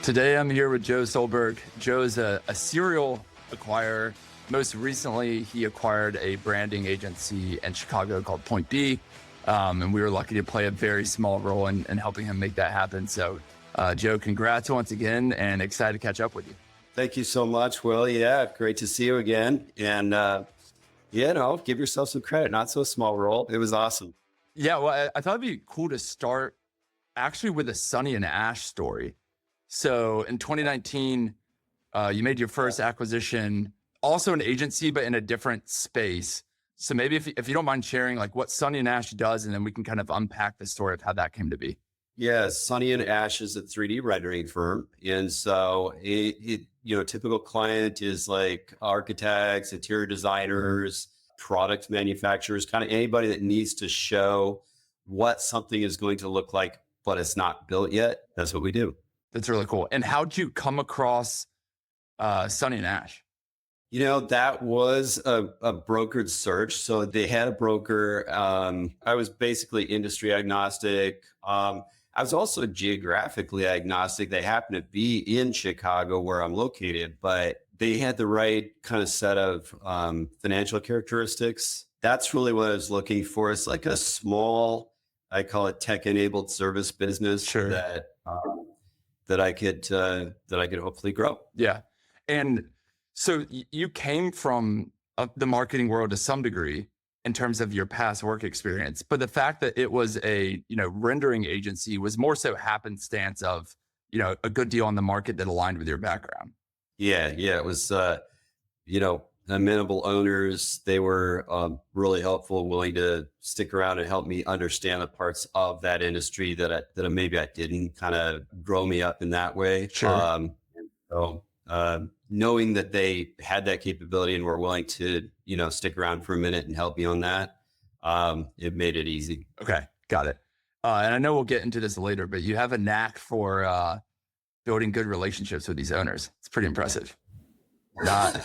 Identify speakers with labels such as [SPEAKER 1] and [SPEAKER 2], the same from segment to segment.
[SPEAKER 1] Today I'm here with Joe Soelberg. Joe is a serial acquirer. Most recently, he acquired a branding agency in Chicago called Point B. And we were lucky to play a very small role in helping him make that happen. So Joe, congrats once again and excited to catch up with you.
[SPEAKER 2] Thank you so much, Will. Yeah, great to see you again. And, give yourself some credit. Not so small role. It was awesome.
[SPEAKER 1] Yeah, well, I thought it'd be cool to start actually with a Sonny+Ash story. So in 2019, you made your first acquisition, also an agency, but in a different space. So maybe if you don't mind sharing like what Sonny+Ash does, and then we can kind of unpack the story of how that came to be.
[SPEAKER 2] Yeah, Sonny+Ash is a 3D rendering firm. And so typical client is like architects, interior designers, product manufacturers, kind of anybody that needs to show what something is going to look like, but it's not built yet. That's what we do.
[SPEAKER 1] That's really cool. And how'd you come across Sonny+Ash?
[SPEAKER 2] That was a brokered search. So they had a broker. I was basically industry agnostic. I was also geographically agnostic. They happened to be in Chicago where I'm located, but they had the right kind of set of financial characteristics. That's really what I was looking for. It's like a small, I call it tech-enabled service business.
[SPEAKER 1] Sure.
[SPEAKER 2] that I could hopefully grow.
[SPEAKER 1] Yeah. And so you came from the marketing world to some degree in terms of your past work experience, but the fact that it was a, rendering agency was more so happenstance of, a good deal on the market that aligned with your background.
[SPEAKER 2] Yeah. It was, amenable owners. They were really helpful, willing to stick around and help me understand the parts of that industry that maybe I didn't, kind of grow me up in that way.
[SPEAKER 1] Sure.
[SPEAKER 2] Knowing that they had that capability and were willing to, stick around for a minute and help me on that, it made it easy.
[SPEAKER 1] Okay. Got it. And I know we'll get into this later, but you have a knack for building good relationships with these owners. It's pretty impressive. Not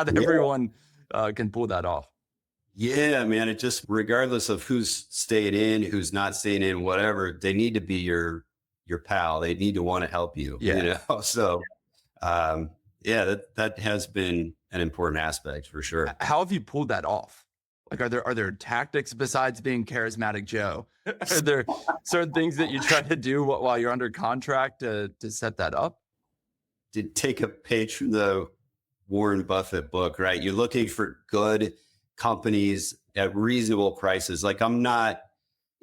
[SPEAKER 1] everyone can pull that off.
[SPEAKER 2] Yeah, man. It just, regardless of who's staying in, who's not staying in, whatever, they need to be your pal. They need to want to help you.
[SPEAKER 1] Yeah.
[SPEAKER 2] So, that has been an important aspect for sure.
[SPEAKER 1] How have you pulled that off? Like, are there tactics besides being charismatic Joe? Are there certain things that you try to do while you're under contract to set that up?
[SPEAKER 2] To take a page from the Warren Buffett book, right? You're looking for good companies at reasonable prices. Like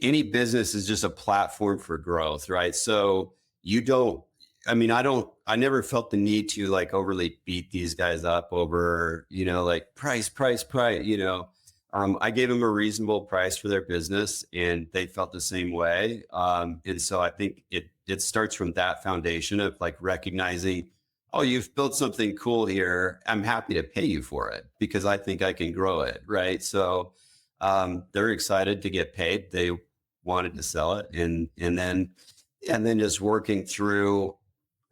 [SPEAKER 2] any business is just a platform for growth, right? So I never felt the need to like overly beat these guys up over, like price. I gave them a reasonable price for their business and they felt the same way. And so I think it starts from that foundation of like recognizing, oh, you've built something cool here. I'm happy to pay you for it because I think I can grow it. Right. So they're excited to get paid. They wanted to sell it. And then just working through,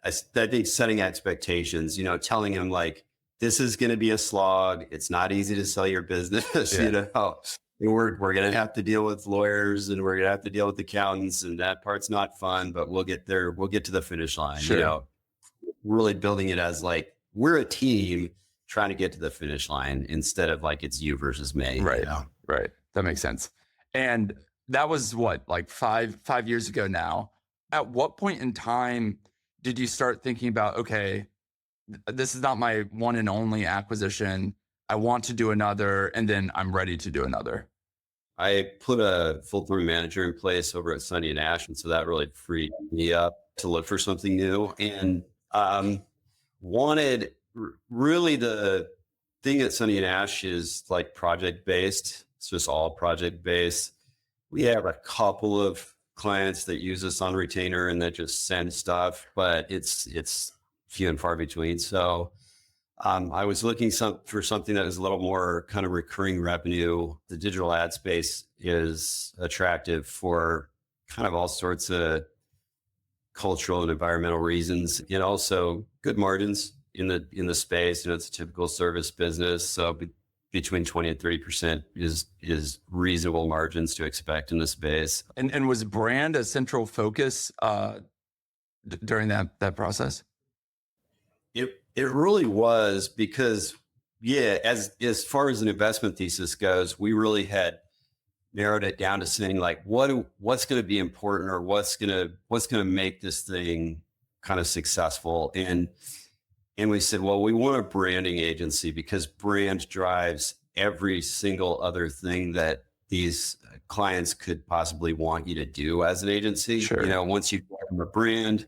[SPEAKER 2] I think setting expectations, telling them like, this is going to be a slog. It's not easy to sell your business.
[SPEAKER 1] Yeah.
[SPEAKER 2] We're going to have to deal with lawyers and we're going to have to deal with accountants and that part's not fun, but we'll get there. We'll get to the finish line.
[SPEAKER 1] Sure.
[SPEAKER 2] Really building it as like, we're a team trying to get to the finish line instead of like, it's you versus me.
[SPEAKER 1] Right. Right. That makes sense. And that was what, like five years ago now. At what point in time did you start thinking about, okay, this is not my one and only acquisition. I want to do another, and then I'm ready to do another?
[SPEAKER 2] I put a full-time manager in place over at Sonny+Ash. And so that really freed me up to look for something new. And really the thing at Sonny+Ash is like project-based. It's just all project-based. We have a couple of clients that use us on retainer and that just send stuff, but it's few and far between. So I was looking for something that was a little more kind of recurring revenue. The digital ad space is attractive for kind of all sorts of cultural and environmental reasons, and also good margins in the space. It's a typical service business. So between 20 and 30% is reasonable margins to expect in the space.
[SPEAKER 1] And was brand a central focus during that process?
[SPEAKER 2] It really was because, yeah, as far as an investment thesis goes, we really had narrowed it down to saying like what's going to be important, or what's going to make this thing kind of successful. And we said, well, we want a branding agency because brand drives every single other thing that these clients could possibly want you to do as an agency.
[SPEAKER 1] Sure.
[SPEAKER 2] You know, once you have a brand,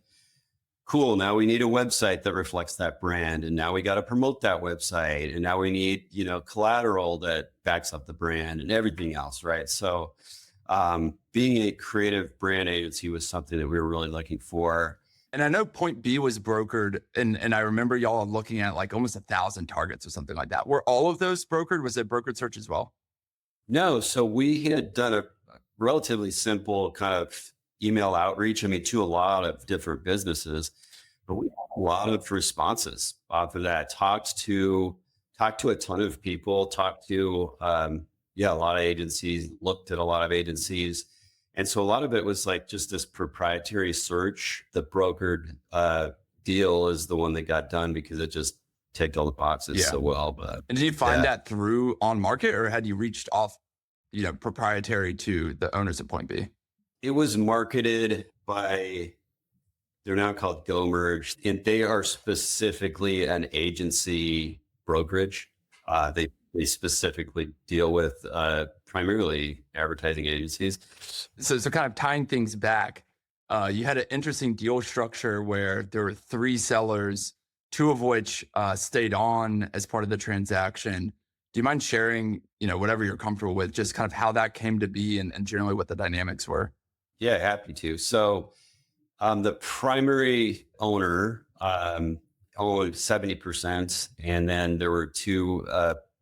[SPEAKER 2] cool. Now we need a website that reflects that brand. And now we got to promote that website. And now we need, you know, collateral that backs up the brand and everything else. Right. So being a creative brand agency was something that we were really looking for.
[SPEAKER 1] And I know Point B was brokered, and I remember y'all looking at like almost 1,000 targets or something like that. Were all of those brokered? Was it brokered search as well?
[SPEAKER 2] No. So we had done a relatively simple kind of email outreach, I mean, to a lot of different businesses, but we had a lot of responses off of that. Talked to a ton of people, talked to, a lot of agencies, looked at a lot of agencies. And so a lot of it was like just this proprietary search. The brokered deal is the one that got done because it just ticked all the boxes so well. But
[SPEAKER 1] and did you find that through on market, or had you reached off, you know, proprietary to the owners of Point B?
[SPEAKER 2] It was marketed by, they're now called Go Merge, and they are specifically an agency brokerage. They specifically deal with primarily advertising agencies.
[SPEAKER 1] So kind of tying things back, you had an interesting deal structure where there were 3 sellers, 2 of which stayed on as part of the transaction. Do you mind sharing, you know, whatever you're comfortable with, just kind of how that came to be and generally what the dynamics were?
[SPEAKER 2] Yeah, happy to. So the primary owner owned 70%, and then there were 2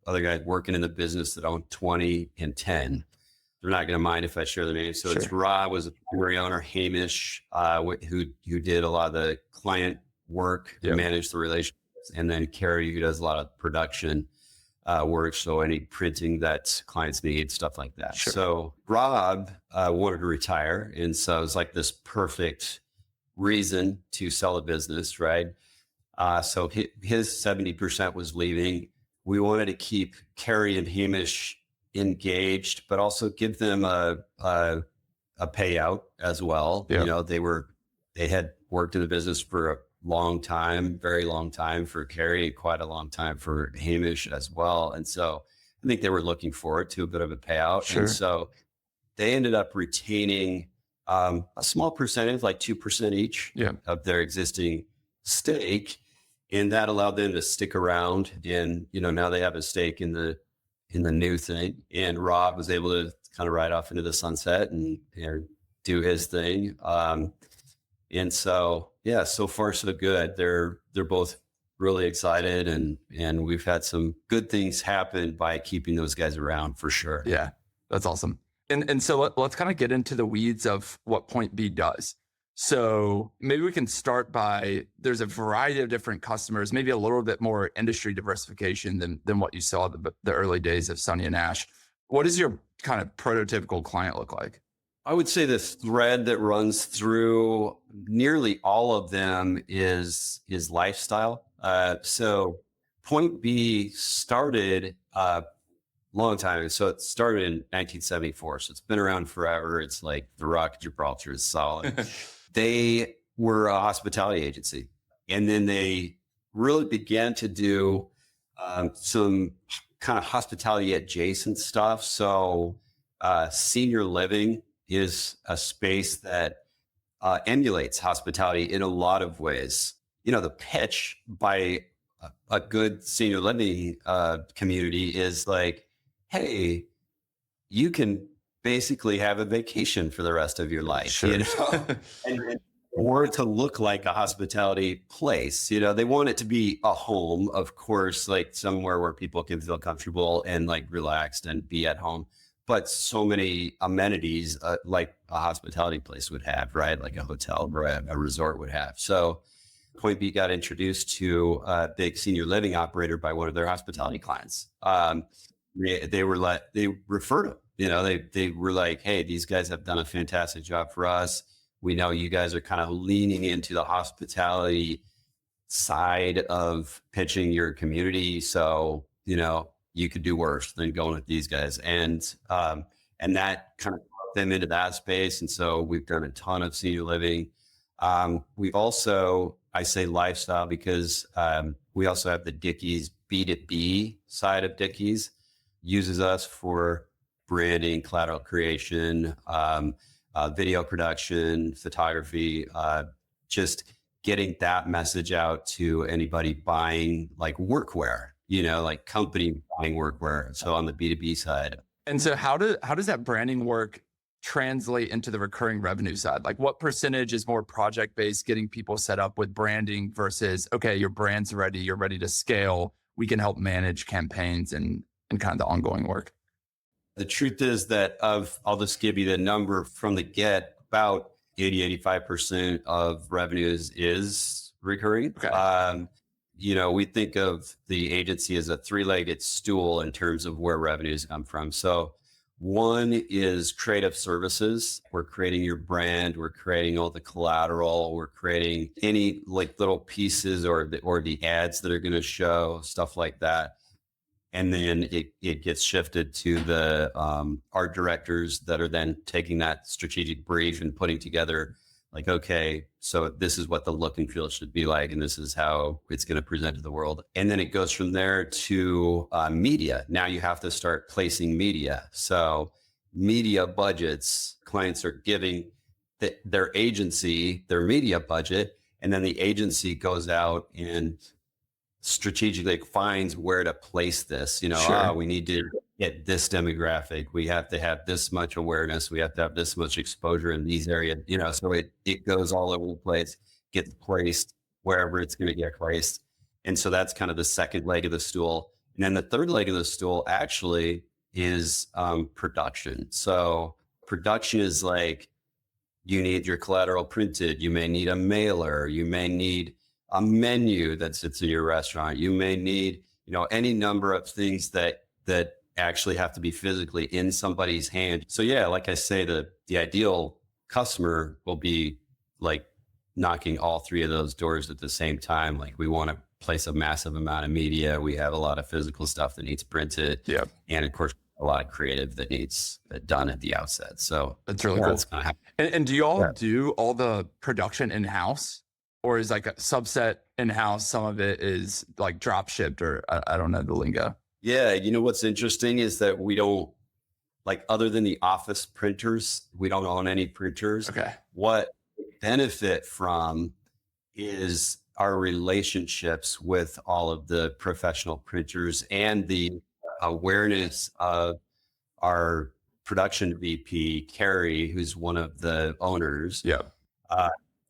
[SPEAKER 2] other guys working in the business that owned 20 and 10. They're not going to mind if I share their names. So it's Rob was a primary owner, Hamish, who did a lot of the client work, managed the relationships, and then Carrie, who does a lot of production work. So any printing that clients need, stuff like that. So Rob wanted to retire. And so it was like this perfect reason to sell a business, right? So his 70% was leaving. We wanted to keep Carrie and Hamish engaged, but also give them a payout as well. You know, they had worked in the business for a long time, very long time for Carrie, quite a long time for Hamish as well. And so I think they were looking forward to a bit of a payout. And so they ended up retaining a small percentage, like 2% each of their existing stake. And that allowed them to stick around. And, you know, now they have a stake in the new thing. And Rob was able to kind of ride off into the sunset and do his thing. And so, yeah, so far so good. They're both really excited, and we've had some good things happen by keeping those guys around for sure.
[SPEAKER 1] Yeah, that's awesome. And so let's kind of get into the weeds of what Point B does. So maybe we can start by, there's a variety of different customers, maybe a little bit more industry diversification than what you saw the early days of Sonny+Ash. What does your kind of prototypical client look like?
[SPEAKER 2] I would say the thread that runs through nearly all of them is lifestyle. So Point B started long time. So it started in 1974. So it's been around forever. It's like the Rock of Gibraltar is solid. They were a hospitality agency. And then they really began to do some kind of hospitality adjacent stuff. So senior living is a space that emulates hospitality in a lot of ways. You know, the pitch by a good senior living community is like, hey, you can basically have a vacation for the rest of your life, you know, or to look like a hospitality place. You know, they want it to be a home, of course, like somewhere where people can feel comfortable and like relaxed and be at home. But so many amenities like a hospitality place would have, right? Like a hotel or a resort would have. So Point B got introduced to a big senior living operator by one of their hospitality clients. They referred them, you know, they were like, hey, these guys have done a fantastic job for us. We know you guys are kind of leaning into the hospitality side of pitching your community. So, you could do worse than going with these guys. And that kind of brought them into that space. And so we've done a ton of senior living. We've also, I say lifestyle because we also have the Dickies B2B side of Dickies, uses us for branding, collateral creation, video production, photography, just getting that message out to anybody buying like workwear, like company buying workwear. So on the B2B side.
[SPEAKER 1] And so how does that branding work translate into the recurring revenue side? Like what percentage is more project based, getting people set up with branding versus, okay, your brand's ready, you're ready to scale. We can help manage campaigns and kind of the ongoing work.
[SPEAKER 2] The truth is that I'll just give you the number from the get, about 85% of revenues is recurring.
[SPEAKER 1] Okay.
[SPEAKER 2] We think of the agency as a three-legged stool in terms of where revenues come from. So one is creative services. We're creating your brand. We're creating all the collateral. We're creating any like little pieces or the ads that are going to show, stuff like that. And then it gets shifted to the art directors that are then taking that strategic brief and putting together like, okay, so this is what the look and feel should be like, and this is how it's going to present to the world. And then it goes from there to media. Now you have to start placing media. So media budgets, clients are giving their agency their media budget, and then the agency goes out and strategically finds where to place this.
[SPEAKER 1] Sure.
[SPEAKER 2] We need to get this demographic. We have to have this much awareness. We have to have this much exposure in these areas. So it goes all over the place, gets placed wherever it's going to get placed. And so that's kind of the second leg of the stool. And then the third leg of the stool actually is production. So production is like, you need your collateral printed. You may need a mailer. You may need a menu that sits in your restaurant. You may need, any number of things that actually have to be physically in somebody's hand. So yeah, like I say, the ideal customer will be like knocking all three of those doors at the same time. Like we want to place a massive amount of media. We have a lot of physical stuff that needs printed.
[SPEAKER 1] Yeah.
[SPEAKER 2] And of course, a lot of creative that needs done at the outset. So
[SPEAKER 1] that's really cool. And do you all do all the production in-house? Or is like a subset in-house? Some of it is like drop shipped, or I don't know the lingo.
[SPEAKER 2] Yeah. What's interesting is that we don't, like, other than the office printers, we don't own any printers.
[SPEAKER 1] Okay.
[SPEAKER 2] What we benefit from is our relationships with all of the professional printers and the awareness of our production VP, Carrie, who's one of the owners.
[SPEAKER 1] Yeah.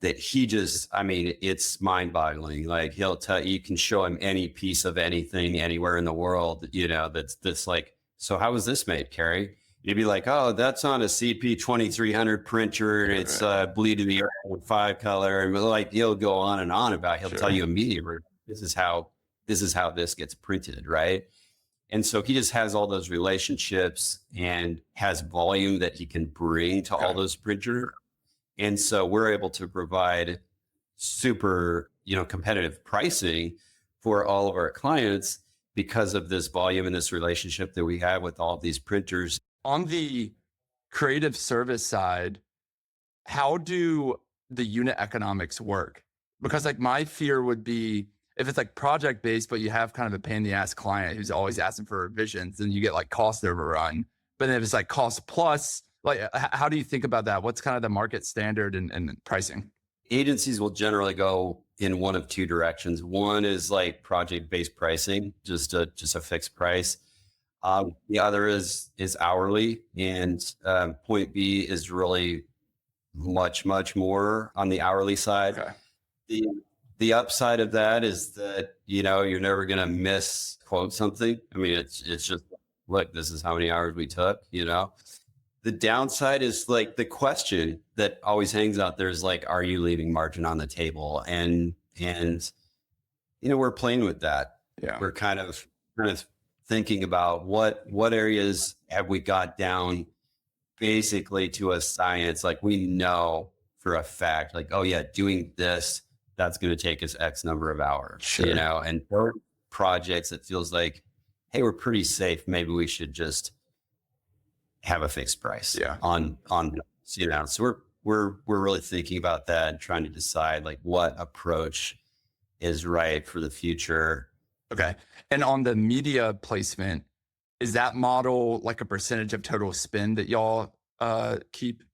[SPEAKER 2] That he just, it's mind boggling. Like he'll tell you can show him any piece of anything anywhere in the world, that's like, so how was this made, Carrie? You'd be like, oh, that's on a CP 2300 printer. And it's bleed to the earth 5 color. And like, he'll go on and on about, he'll tell you immediately, this is how this gets printed. Right. And so he just has all those relationships and has volume that he can bring to all those printers. And so we're able to provide super, competitive pricing for all of our clients because of this volume and this relationship that we have with all of these printers.
[SPEAKER 1] On the creative service side, how do the unit economics work? Because like my fear would be if it's like project based, but you have kind of a pain in the ass client who's always asking for revisions, then you get like cost overrun. But then if it's like cost plus, like, how do you think about that? What's kind of the market standard and pricing?
[SPEAKER 2] Agencies will generally go in one of two directions. One is like project-based pricing, just a fixed price. The other is hourly, and point B is really much more on the hourly side.
[SPEAKER 1] Okay.
[SPEAKER 2] The upside of that is that you're never going to misquote something. It's just, look, this is how many hours we took. The downside is like the question that always hangs out there is like, are you leaving margin on the table? And we're playing with that.
[SPEAKER 1] Yeah.
[SPEAKER 2] We're kind of thinking about what areas have we got down basically to a science. Like we know for a fact, like, oh yeah, doing this, that's going to take us X number of hours,
[SPEAKER 1] Sure.
[SPEAKER 2] you know, and for projects, it feels like, hey, we're pretty safe. Maybe we should just have a fixed price
[SPEAKER 1] Yeah.
[SPEAKER 2] on, you know, so we're really thinking about that and trying to decide like what approach is right for the future.
[SPEAKER 1] Okay. And on the media placement, is that model like a percentage of total spend that y'all keep?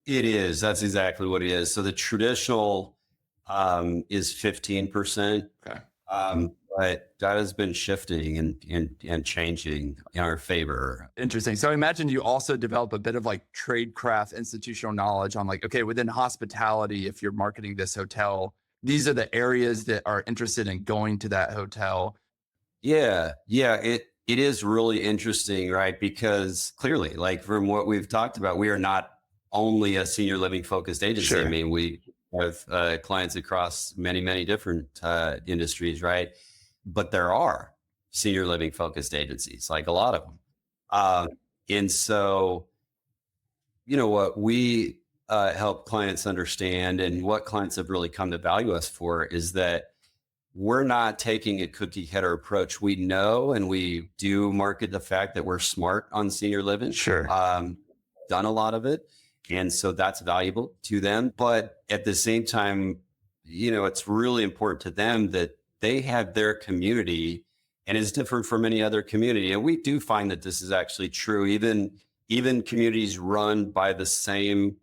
[SPEAKER 2] It is. That's exactly what it is. So the traditional is 15%.
[SPEAKER 1] Okay.
[SPEAKER 2] But that has been shifting and changing in our favor.
[SPEAKER 1] Interesting. So I imagine you also develop a bit of like tradecraft institutional knowledge on like, okay, within hospitality, if you're marketing this hotel, these are the areas that are interested in going to that hotel.
[SPEAKER 2] Yeah. Yeah. It is really interesting, right? Because clearly, like from what we've talked about, we are not only a senior living focused agency.
[SPEAKER 1] Sure.
[SPEAKER 2] I mean, we have clients across many, many different industries, right? But there are senior living focused agencies, like a lot of them. And so, you know, what we help clients understand and what clients have really come to value us for is that we're not taking a cookie cutter approach. We know and we do market the fact that we're smart on senior living.
[SPEAKER 1] Sure.
[SPEAKER 2] Done a lot of it. And so that's valuable to them. But at the same time, you know, it's really important to them that they have their community and is different from any other community. And we do find that this is actually true. Even communities run by the same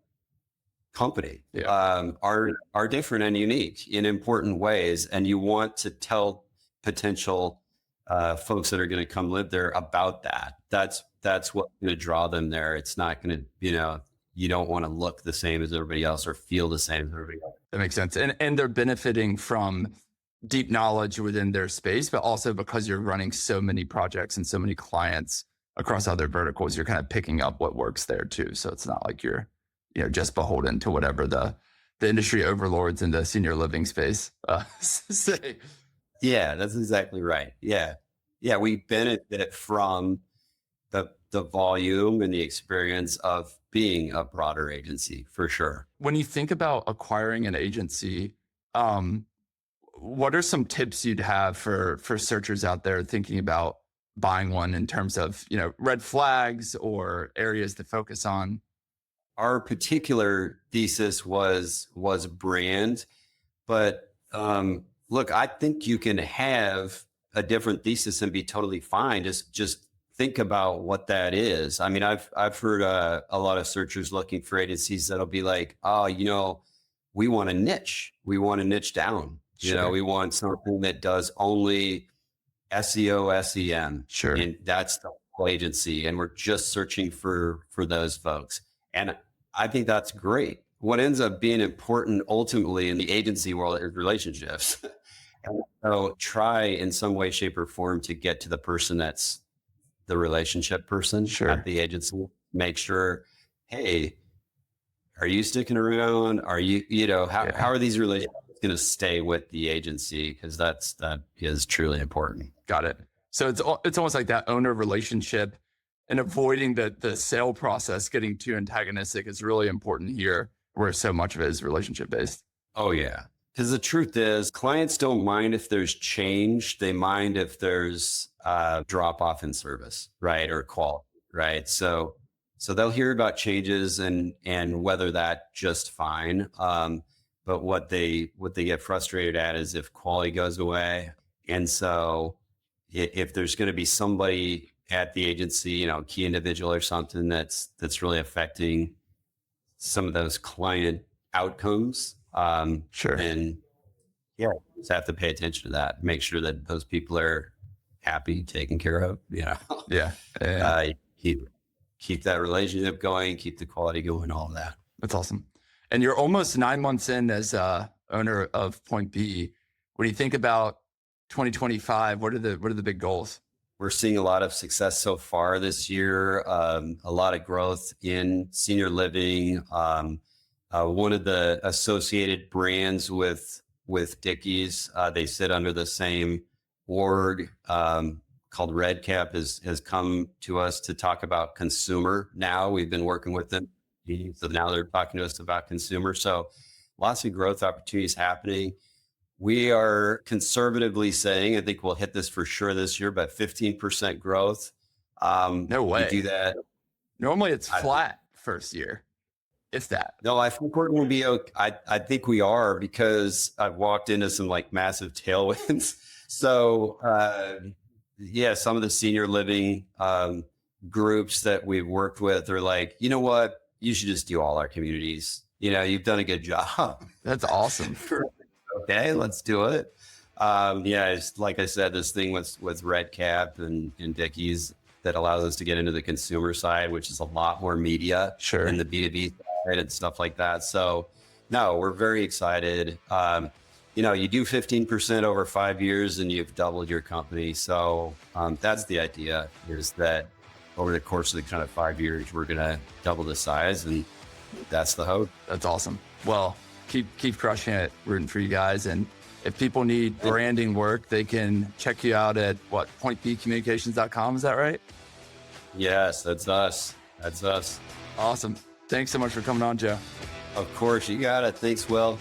[SPEAKER 2] company are different and unique in important ways. And you want to tell potential folks that are going to come live there about that. That's what's going to draw them there. It's not going to, you know, you don't want to look the same as everybody else or feel the same as everybody else.
[SPEAKER 1] That makes sense. And they're benefiting from deep knowledge within their space, but also because you're running so many projects and so many clients across other verticals, you're kind of picking up what works there too. So it's not like you're, you know, just beholden to whatever the industry overlords in the senior living space say.
[SPEAKER 2] Yeah, that's exactly right. Yeah. Yeah. We benefit from the volume and the experience of being a broader agency for sure.
[SPEAKER 1] When you think about acquiring an agency, what are some tips you'd have for searchers out there thinking about buying one in terms of, you know, red flags or areas to focus on?
[SPEAKER 2] Our particular thesis was brand, but look, I think you can have a different thesis and be totally fine. Just think about what that is. I mean, I've heard a lot of searchers looking for agencies that'll be like, oh, you know, we want a niche. We want to niche down.
[SPEAKER 1] Sure.
[SPEAKER 2] You know, we want something that does only SEO, SEM.
[SPEAKER 1] Sure.
[SPEAKER 2] And that's the whole agency. And we're just searching for those folks. And I think that's great. What ends up being important ultimately in the agency world is relationships. And so try in some way, shape, or form to get to the person that's the relationship person at the agency. Make sure, hey, are you sticking around? Are you, you know, how are these relationships going to stay with the agency? Because that is truly important.
[SPEAKER 1] Got it. So it's almost like that owner relationship and avoiding the sale process getting too antagonistic is really important here, where so much of it is relationship based.
[SPEAKER 2] Oh yeah. Because the truth is, clients don't mind if there's change. They mind if there's drop off in service, right, or quality, right? So they'll hear about changes and weather that just fine. But what they get frustrated at is if quality goes away. And so if there's going to be somebody at the agency, you know, key individual or something that's really affecting some of those client outcomes.
[SPEAKER 1] Sure.
[SPEAKER 2] And yeah, just have to pay attention to that. Make sure that those people are happy, taken care of, you know.
[SPEAKER 1] Yeah.
[SPEAKER 2] Keep that relationship going, keep the quality going, all of that.
[SPEAKER 1] That's awesome. And you're almost 9 months in as owner of Point B. When you think about 2025, what are the big goals?
[SPEAKER 2] We're seeing a lot of success so far this year. A lot of growth in senior living. One of the associated brands with Dickies, they sit under the same org called Red Cap has come to us to talk about consumer. Now we've been working with them So now they're talking to us about consumer. So lots of growth opportunities happening. We are conservatively saying, I think we'll hit this for sure this year, but 15% growth.
[SPEAKER 1] No
[SPEAKER 2] We do
[SPEAKER 1] way.
[SPEAKER 2] that.
[SPEAKER 1] Normally it's
[SPEAKER 2] I,
[SPEAKER 1] flat first year, if that.
[SPEAKER 2] no, I think we're going to be okay. I think we are, because I've walked into some like massive tailwinds. So, yeah, some of the senior living groups that we've worked with are like, you know what? You should just do all our communities. You've done a good job.
[SPEAKER 1] That's awesome.
[SPEAKER 2] Okay, let's do it. Yeah, it's like I said, this thing with Red Cap and Dickies that allows us to get into the consumer side, which is a lot more media
[SPEAKER 1] Sure.
[SPEAKER 2] than the B2B side and stuff like that. So no, we're very excited. You do 15% over 5 years and you've doubled your company. So that's the idea, is that over the course of the kind of 5 years, we're going to double the size, and that's the hope.
[SPEAKER 1] That's awesome. Well, keep crushing it, rooting for you guys. And if people need branding work, they can check you out at pointbcommunications.com. Is that right?
[SPEAKER 2] Yes, that's us. That's us.
[SPEAKER 1] Awesome. Thanks so much for coming on, Joe.
[SPEAKER 2] Of course, you got it. Thanks, Will.